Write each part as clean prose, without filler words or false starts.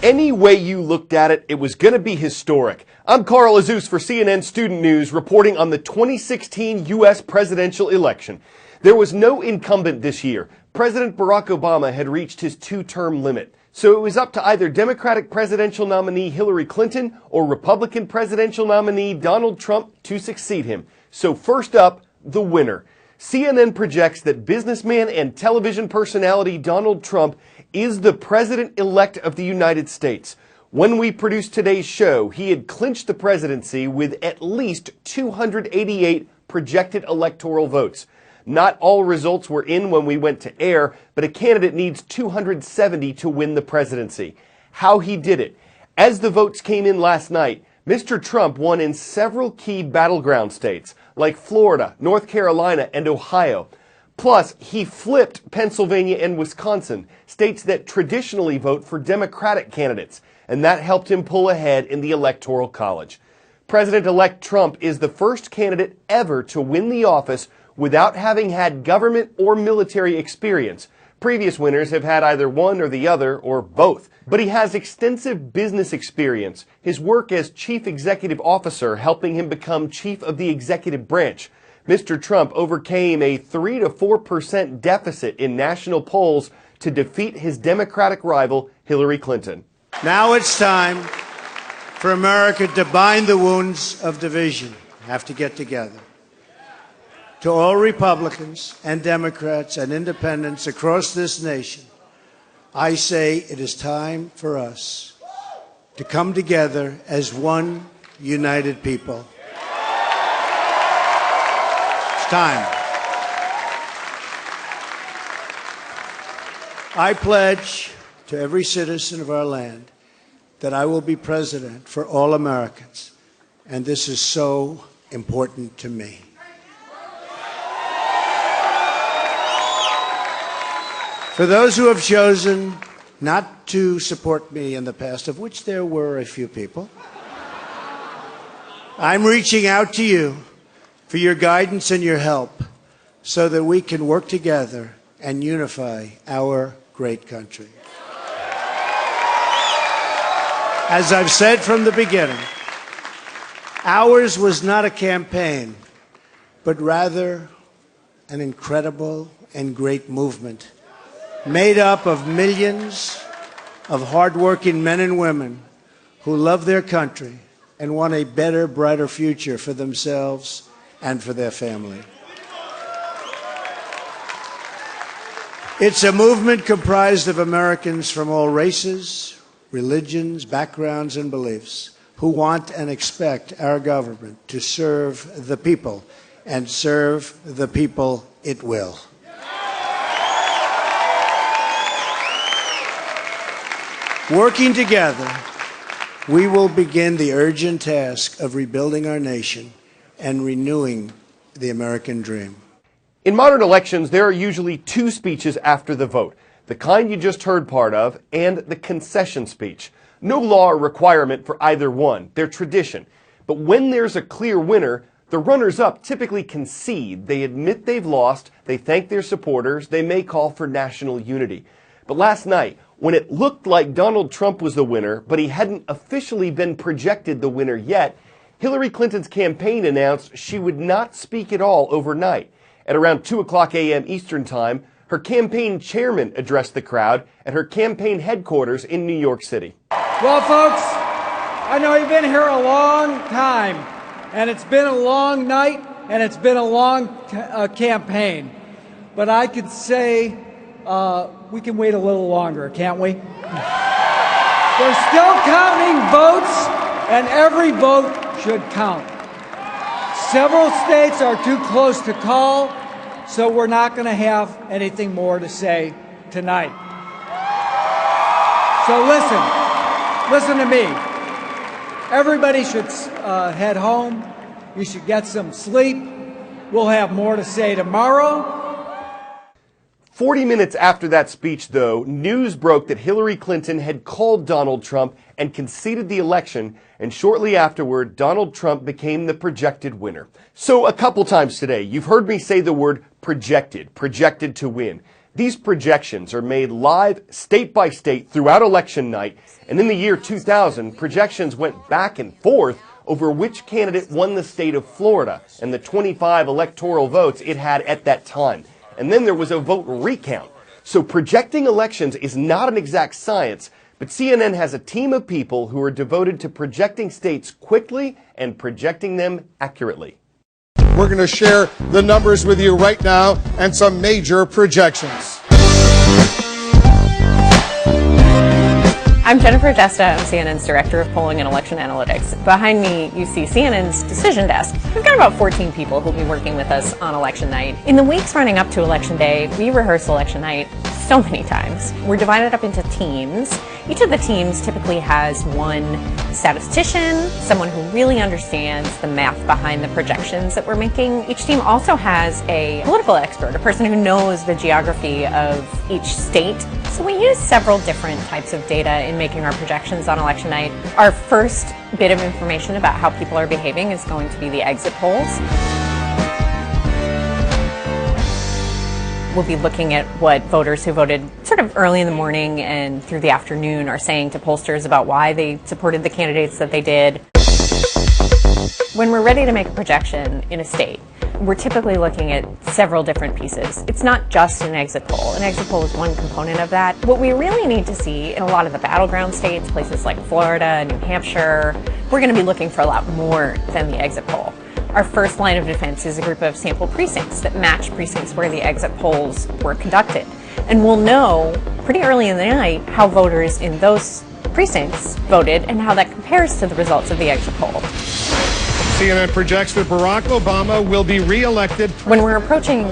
Any way you looked at it, it was going to be historic. I'm Carl Azuz for CNN Student News, reporting on the 2016 U.S. presidential election. There was no incumbent this year. President Barack Obama had reached his two-term limit. So it was up to either Democratic presidential nominee Hillary Clinton or Republican presidential nominee Donald Trump to succeed him. So first up, the winner. CNN projects that businessman and television personality Donald Trump is the president-elect of the United States. When we produced today's show, he had clinched the presidency with at least 288 projected electoral votes. Not all results were in when we went to air, but a candidate needs 270 to win the presidency. How he did it. As the votes came in last night, Mr. Trump won in several key battleground states, like Florida, North Carolina, and Ohio. Plus, he flipped Pennsylvania and Wisconsin, states that traditionally vote for Democratic candidates, and that helped him pull ahead in the Electoral College. President-elect Trump is the first candidate ever to win the office without having had government or military experience. Previous winners have had either one or the other, or both. But he has extensive business experience, his work as chief executive officer helping him become chief of the executive branch. Mr. Trump overcame a 3 to 4% deficit in national polls to defeat his Democratic rival, Hillary Clinton. Now it's time for America to bind the wounds of division. Have to get together. To all Republicans and Democrats and independents across this nation, I say it is time for us to come together as one united people. It's time. I pledge to every citizen of our land that I will be president for all Americans, and this is so important to me. For those who have chosen not to support me in the past, of which there were a few people, I'm reaching out to you for your guidance and your help so that we can work together and unify our great country. As I've said from the beginning, ours was not a campaign, but rather an incredible and great movement made up of millions of hardworking men and women who love their country and want a better, brighter future for themselves and for their family. It's a movement comprised of Americans from all races, religions, backgrounds, and beliefs who want and expect our government to serve the people, and serve the people it will. Working together, we will begin the urgent task of rebuilding our nation and renewing the American dream. In modern elections, there are usually two speeches after the vote, the kind you just heard part of, and the concession speech. No law or requirement for either one. They're tradition. But when there's a clear winner, the runners-up typically concede. They admit they've lost, they thank their supporters, they may call for national unity. But last night, when it looked like Donald Trump was the winner, but he hadn't officially been projected the winner yet, Hillary Clinton's campaign announced she would not speak at all overnight. At around 2 o'clock a.m. Eastern Time, her campaign chairman addressed the crowd at her campaign headquarters in New York City. Well, folks, I know you've been here a long time, and it's been a long night, and it's been a long campaign. But I could say we can wait a little longer, can't we? They're still counting votes, and every vote should count. Several states are too close to call, so we're not going to have anything more to say tonight. So listen to me. Everybody should head home. You should get some sleep. We'll have more to say tomorrow. 40 minutes after that speech, though, news broke that Hillary Clinton had called Donald Trump and conceded the election, and shortly afterward, Donald Trump became the projected winner. So a couple times today, you've heard me say the word projected to win. These projections are made live state by state throughout election night, and in the year 2000, projections went back and forth over which candidate won the state of Florida and the 25 electoral votes it had at that time. And then there was a vote recount. So projecting elections is not an exact science, but CNN has a team of people who are devoted to projecting states quickly and projecting them accurately. We're going to share the numbers with you right now and some major projections. I'm Jennifer Desta. I'm CNN's Director of Polling and Election Analytics. Behind me, you see CNN's decision desk. We've got about 14 people who'll be working with us on election night. In the weeks running up to election day, we rehearse election night so many times. We're divided up into teams. Each of the teams typically has one statistician, someone who really understands the math behind the projections that we're making. Each team also has a political expert, a person who knows the geography of each state. So we use several different types of data in making our projections on election night. Our first bit of information about how people are behaving is going to be the exit polls. We'll be looking at what voters who voted sort of early in the morning and through the afternoon are saying to pollsters about why they supported the candidates that they did. When we're ready to make a projection in a state, we're typically looking at several different pieces. It's not just an exit poll. An exit poll is one component of that. What we really need to see in a lot of the battleground states, places like Florida, New Hampshire, we're going to be looking for a lot more than the exit poll. Our first line of defense is a group of sample precincts that match precincts where the exit polls were conducted. And we'll know pretty early in the night how voters in those precincts voted and how that compares to the results of the exit poll. CNN projects that Barack Obama will be re-elected. When we're approaching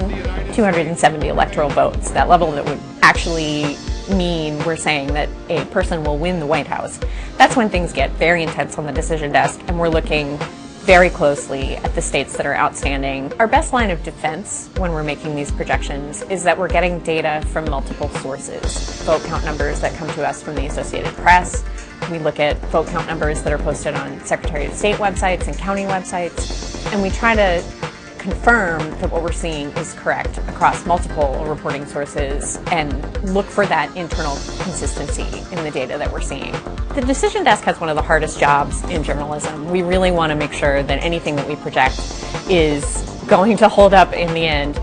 270 electoral votes, that level that would actually mean we're saying that a person will win the White House, that's when things get very intense on the decision desk, and we're looking very closely at the states that are outstanding. Our best line of defense when we're making these projections is that we're getting data from multiple sources. Vote count numbers that come to us from the Associated Press. We look at vote count numbers that are posted on Secretary of State websites and county websites, and we try to confirm that what we're seeing is correct across multiple reporting sources and look for that internal consistency in the data that we're seeing. The decision desk has one of the hardest jobs in journalism. We really want to make sure that anything that we project is going to hold up in the end.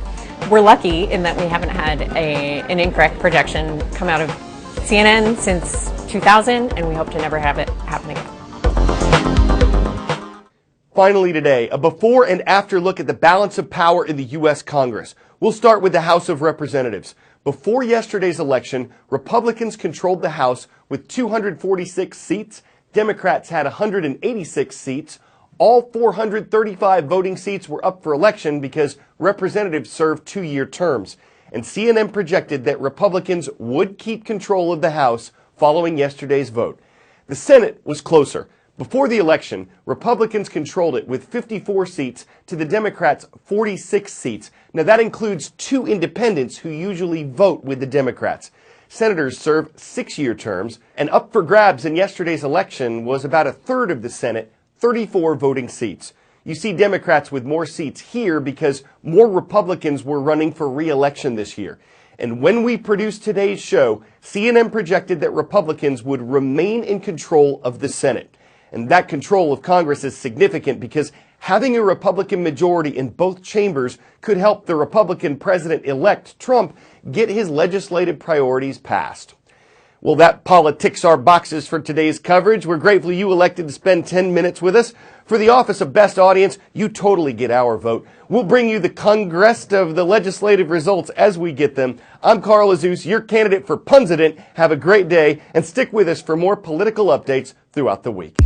We're lucky in that we haven't had an incorrect projection come out of CNN since 2000, and we hope to never have it happen again. Finally today, a before and after look at the balance of power in the U.S. Congress. We'll start with the House of Representatives. Before yesterday's election, Republicans controlled the House with 246 seats. Democrats had 186 seats. All 435 voting seats were up for election because representatives served 2-year terms. And CNN projected that Republicans would keep control of the House following yesterday's vote. The Senate was closer. Before the election, Republicans controlled it with 54 seats to the Democrats' 46 seats. Now that includes 2 independents who usually vote with the Democrats. Senators serve 6-year terms, and up for grabs in yesterday's election was about a third of the Senate, 34 voting seats. You see Democrats with more seats here because more Republicans were running for re-election this year. And when we produced today's show, CNN projected that Republicans would remain in control of the Senate. And that control of Congress is significant because having a Republican majority in both chambers could help the Republican president-elect Trump get his legislative priorities passed. Well, that politics our boxes for today's coverage. We're grateful you elected to spend 10 minutes with us. For the Office of Best Audience, you totally get our vote. We'll bring you the Congress of the legislative results as we get them. I'm Carl Azuz, your candidate for Punsident. Have a great day and stick with us for more political updates throughout the week.